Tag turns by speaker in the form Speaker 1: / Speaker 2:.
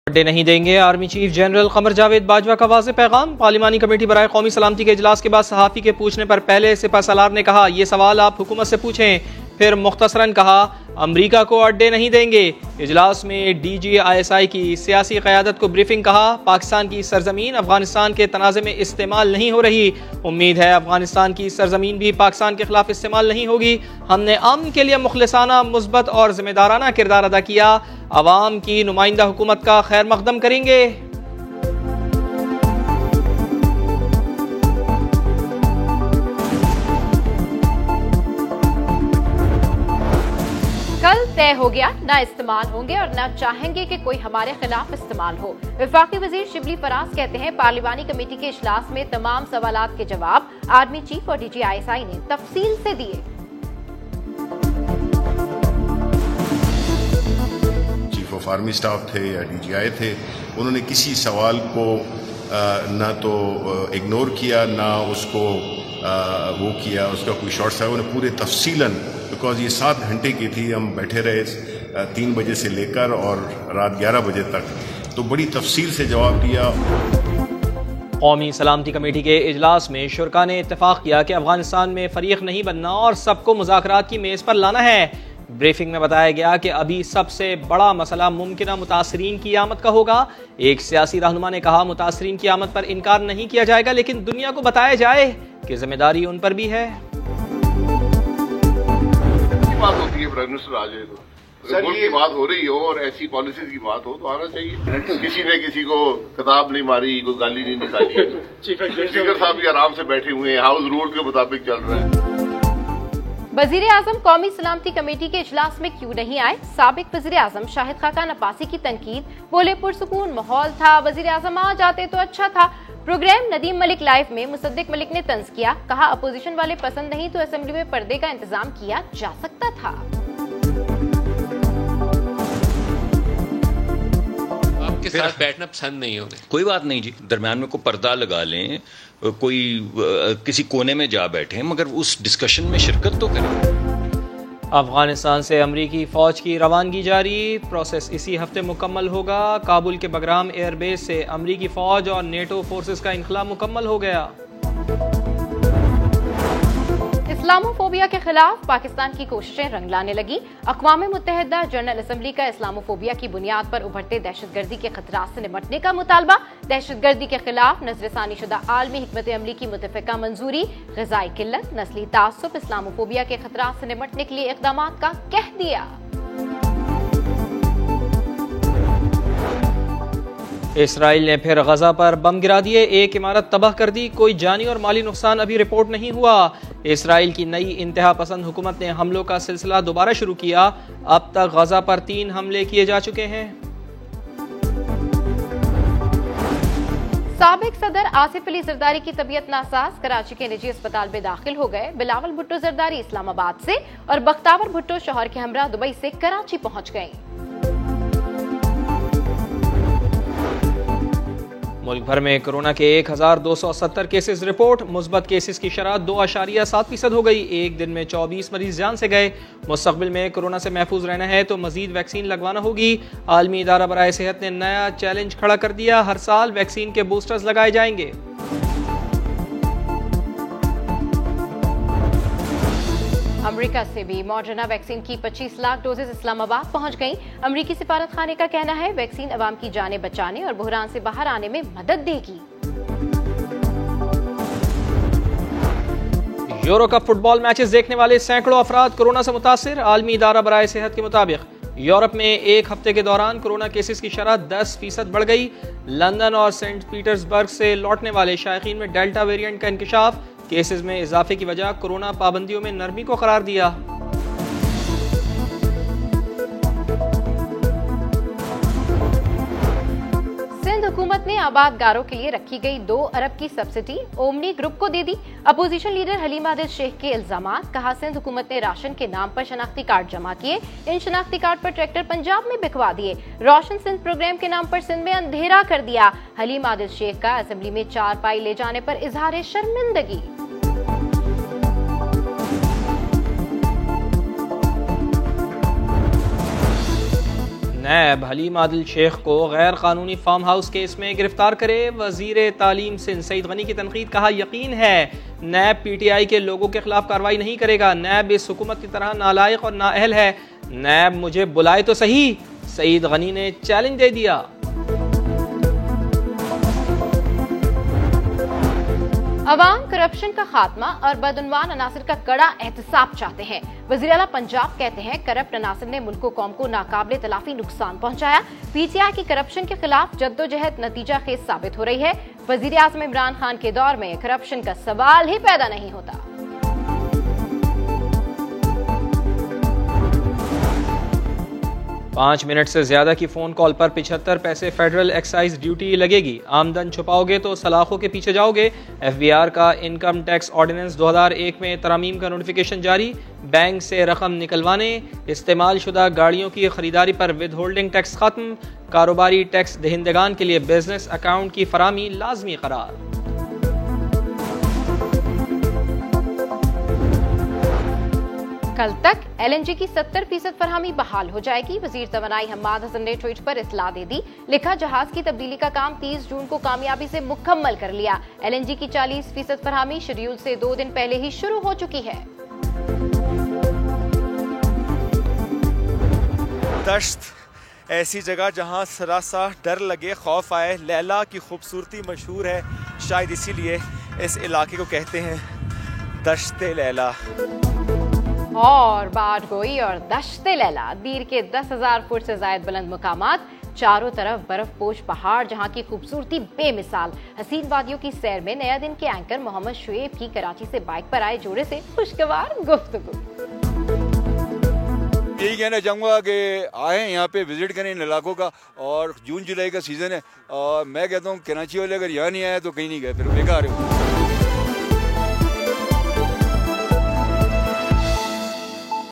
Speaker 1: अड्डे नहीं देंगे। Army chief general Qamar Javed Bajwa का वाज़ेह पैगाम। पार्लिमानी कमेटी बराए कौमी सलामती के इजलास के बाद सहाफ़ी के पूछने पर पहले सिपहसालार ने कहा, ये सवाल आप हुकूमत से पूछें। फिर मुख्तसरन कहा, अमरीका को अड्डे नहीं देंगे। इजलास में DGISI की सियासी क़यादत को ब्रीफिंग। कहा, पाकिस्तान की सरजमीन अफगानिस्तान के तनाज़े में इस्तेमाल नहीं हो रही। उम्मीद है अफगानिस्तान की सरजमीन भी पाकिस्तान के खिलाफ इस्तेमाल नहीं होगी। हमने अमन के लिए मुखलिसाना, मुस्बत और जिम्मेदाराना किरदार अदा किया। अवाम की नुमाइंदा हुकूमत का खैर मकदम करेंगे।
Speaker 2: कल तय हो गया, ना इस्तेमाल होंगे और ना चाहेंगे कि कोई हमारे खिलाफ इस्तेमाल हो। वफाकी वजीर शिबली फराज कहते हैं, पार्लिमानी कमेटी के इजलास में तमाम सवालात के जवाब आर्मी चीफ और DGISI ने तफसील से दिए।
Speaker 3: चीफ ऑफ आर्मी स्टाफ थे या DGI थे, उन्होंने किसी सवाल को ना तो इग्नोर किया, ना उसको वो किया, उसका कोई शॉर्ट्स था। उन्हें पूरे तफसीलन, बिकॉज ये 7 घंटे की थी, हम बैठे रहे 3 बजे से लेकर और रात 11 बजे तक, तो बड़ी तफसील से जवाब दिया।
Speaker 1: कौमी सलामती कमेटी के इजलास में शुरका ने इत्तेफाक किया कि अफगानिस्तान में फरीक नहीं बनना और सबको मुज़ाकरात की मेज़ पर लाना है। ब्रीफिंग में बताया गया कि अभी सबसे बड़ा मसला मुमकिना मुतासरीन की आमद का होगा। एक सियासी रहनुमा ने कहा, मुतासरीन की आमद पर इनकार नहीं किया जाएगा, लेकिन दुनिया को बताया जाए कि जिम्मेदारी उन पर भी है।
Speaker 4: बात होती है, प्राइम मिनिस्टर आ जाए तो मुल्क की बात हो रही हो और ऐसी पॉलिसीज की बात हो तो आना चाहिए। किसी ने किसी को किताब नहीं मारी, कोई गाली नहीं निकाली। स्पीकर साहब भी आराम से बैठे हुए हैं, हाउस रूल के मुताबिक चल रहा है।
Speaker 2: वजीर आजम कौमी सलामती कमेटी के इजलास में क्यों नहीं आए? साबिक वजीर आजम शाहिद खाकान अब्बासी की तनकीद। बोले, पुरसुकून माहौल था, वजीर आजम आ जाते तो अच्छा था। प्रोग्राम नदीम मलिक लाइव में मुसद्दिक मलिक ने तंज किया। कहा, अपोजिशन वाले पसंद नहीं तो असेंबली में पर्दे का इंतजाम किया जा सकता था।
Speaker 5: आपके साथ बैठना पसंद नहीं होगा?
Speaker 6: कोई बात नहीं जी, दरम्यान में कोई पर्दा लगा लें, कोई किसी कोने में जा बैठे, मगर उस डिस्कशन में शिरकत तो करें।
Speaker 1: अफगानिस्तान से अमरीकी फौज की रवानगी जारी। प्रोसेस इसी हफ्ते मुकम्मल होगा। काबुल के बगराम एयरबेस से अमरीकी फौज और नेटो फोर्सेस का इनखला मुकम्मल हो गया।
Speaker 2: इस्लामोफोबिया के खिलाफ पाकिस्तान की कोशिशें रंग लाने लगी। अक़वाम मुत्तहिदा जनरल असम्बली का इस्लामोफोबिया की बुनियाद पर उभरते दहशतगर्दी के खतरात से निपटने का मुतालबा। दहशतगर्दी के खिलाफ नजरसानी शुदा आलमी हिकमत अमली की मुतफ़िका मंजूरी। ग़िज़ाई किल्लत, नस्ली तासुब, इस्लामोफोबिया के खतरात से निपटने के लिए इक़दामात का कह दिया।
Speaker 1: इसराइल ने फिर गजा पर बम गिरा दिए, एक इमारत तबाह कर दी। कोई जानी और माली नुकसान अभी रिपोर्ट नहीं हुआ। इसराइल की नई इंतहा पसंद हुकूमत ने हमलों का सिलसिला दोबारा शुरू किया। अब तक गजा पर 3 हमले किए जा चुके हैं।
Speaker 2: साबिक सदर आसिफ अली जरदारी की तबीयत नासाज, कराची के निजी अस्पताल में दाखिल हो गए। बिलावल भुट्टो जरदारी इस्लामाबाद से और बख्तावर भुट्टो शौहर के हमरा दुबई से कराची पहुंच गए।
Speaker 1: मुल्क भर में कोरोना के 1270 केसेस रिपोर्ट। मुस्बत केसेस की शरह 2.7% हो गई। एक दिन में 24 मरीज जान से गए। मुस्तकबिल में कोरोना से महफूज रहना है तो मजीद वैक्सीन लगवाना होगी। आलमी इदारा बराए सेहत ने नया चैलेंज खड़ा कर दिया, हर साल वैक्सीन के बूस्टर्स लगाए जाएंगे।
Speaker 2: अमेरिका से भी मॉडर्ना वैक्सीन की 25 लाख डोजेज इस्लामाबाद पहुंच गईं। अमेरिकी सिफारत खाने का कहना है, वैक्सीन अवाम की जानें बचाने और बहरान से बाहर आने में मदद देगी।
Speaker 1: यूरो कप फुटबॉल मैचेस देखने वाले सैकड़ों अफराद कोरोना से मुतासिर। आलमी इदारा बराए सेहत के मुताबिक यूरोप में एक हफ्ते के दौरान कोरोना केसेस की शरह 10% बढ़ गई। लंदन और सेंट पीटर्सबर्ग से लौटने वाले शायकीन में डेल्टा वेरिएंट का इंकशाफ। केसेस में इजाफे की वजह कोरोना पाबंदियों में नरमी को करार दिया।
Speaker 2: सिंध हुकूमत ने आबादगारों के लिए रखी गई 2 अरब की सब्सिडी ओमनी ग्रुप को दे दी। अपोजिशन लीडर हलीम आदिल शेख के इल्जामात। कहा, सिंध हुकूमत ने राशन के नाम पर शनाख्ती कार्ड जमा किए, इन शनाख्ती कार्ड पर ट्रैक्टर पंजाब में बिकवा दिए। रोशन सिंध प्रोग्राम के नाम पर सिंध में अंधेरा कर दिया। हलीम आदिल शेख का असेंबली में 4 पाई ले जाने पर इजहार शर्मिंदगी।
Speaker 1: नैब हलीम आदिल शेख को गैर कानूनी फार्म हाउस केस में गिरफ्तार करे। वजीर तालीम सिंध सईद गनी की तनकीद, कहा यकीन है नैब PTI के लोगों के खिलाफ कार्रवाई नहीं करेगा। नैब इस हुकूमत की तरह नालायक और नाअहल है। नैब मुझे बुलाए तो सही, सईद गनी ने चैलेंज दे दिया।
Speaker 2: अवाम करप्शन का खात्मा और बदउनवान अनासिर का कड़ा एहतसाब चाहते हैं। वज़ीर आला पंजाब कहते हैं करप्ट अनासिर ने मुल्क कौम को नाकाबिले तलाफी नुकसान पहुंचाया। PTI की करप्शन के खिलाफ जद्दोजहद नतीजा खेज साबित हो रही है। वज़ीर आज़म इमरान खान के दौर में करप्शन का सवाल ही पैदा नहीं होता।
Speaker 1: 5 मिनट से ज्यादा की फोन कॉल पर 75 पैसे फेडरल एक्साइज ड्यूटी लगेगी। आमदन छुपाओगे तो सलाखों के पीछे जाओगे। FBR का इनकम टैक्स ऑर्डिनेंस 2001 में तरमीम का नोटिफिकेशन जारी। बैंक से रकम निकलवाने, इस्तेमाल शुदा गाड़ियों की खरीदारी पर विद होल्डिंग टैक्स खत्म। कारोबारी टैक्स दहिंदगान के लिए बिजनेस अकाउंट की फरामी लाजमी करार।
Speaker 2: कल तक LNG की 70% फरहमी बहाल हो जाएगी। वजीर तवानाई हम्माद हसन ने ट्वीट पर इत्तला दे दी। लिखा, जहाज की तब्दीली का काम 30 जून को कामयाबी से मुकम्मल कर लिया। LNG की 40% फरहमी शेड्यूल से 2 दिन पहले ही शुरू हो चुकी है।
Speaker 7: दश्त ऐसी जगह जहां सरासा डर लगे, खौफ आए। लैला की खूबसूरती मशहूर है, शायद इसीलिए इस इलाके को कहते हैं दश्ते लैला।
Speaker 2: और बाट गोई और दश्ते लैला, दीर के 10,000 फुट से जायद बुलंद मुकामात, चारों तरफ बर्फपोश पहाड़, जहां की खूबसूरती बेमिसाल। हसीन वादियों की सैर में नया दिन के एंकर मोहम्मद शुएब की कराची से बाइक पर आए जोड़े से खुशगवार गुफ्तगू।
Speaker 8: यही कहना चाहूँगा कि आए यहाँ पे विजिट करें इन इलाकों का, और जून जुलाई का सीज़न है और मैं कहता हूँ कराची वाले अगर यहाँ नहीं आए तो कहीं नहीं गए, फिर बेकार है।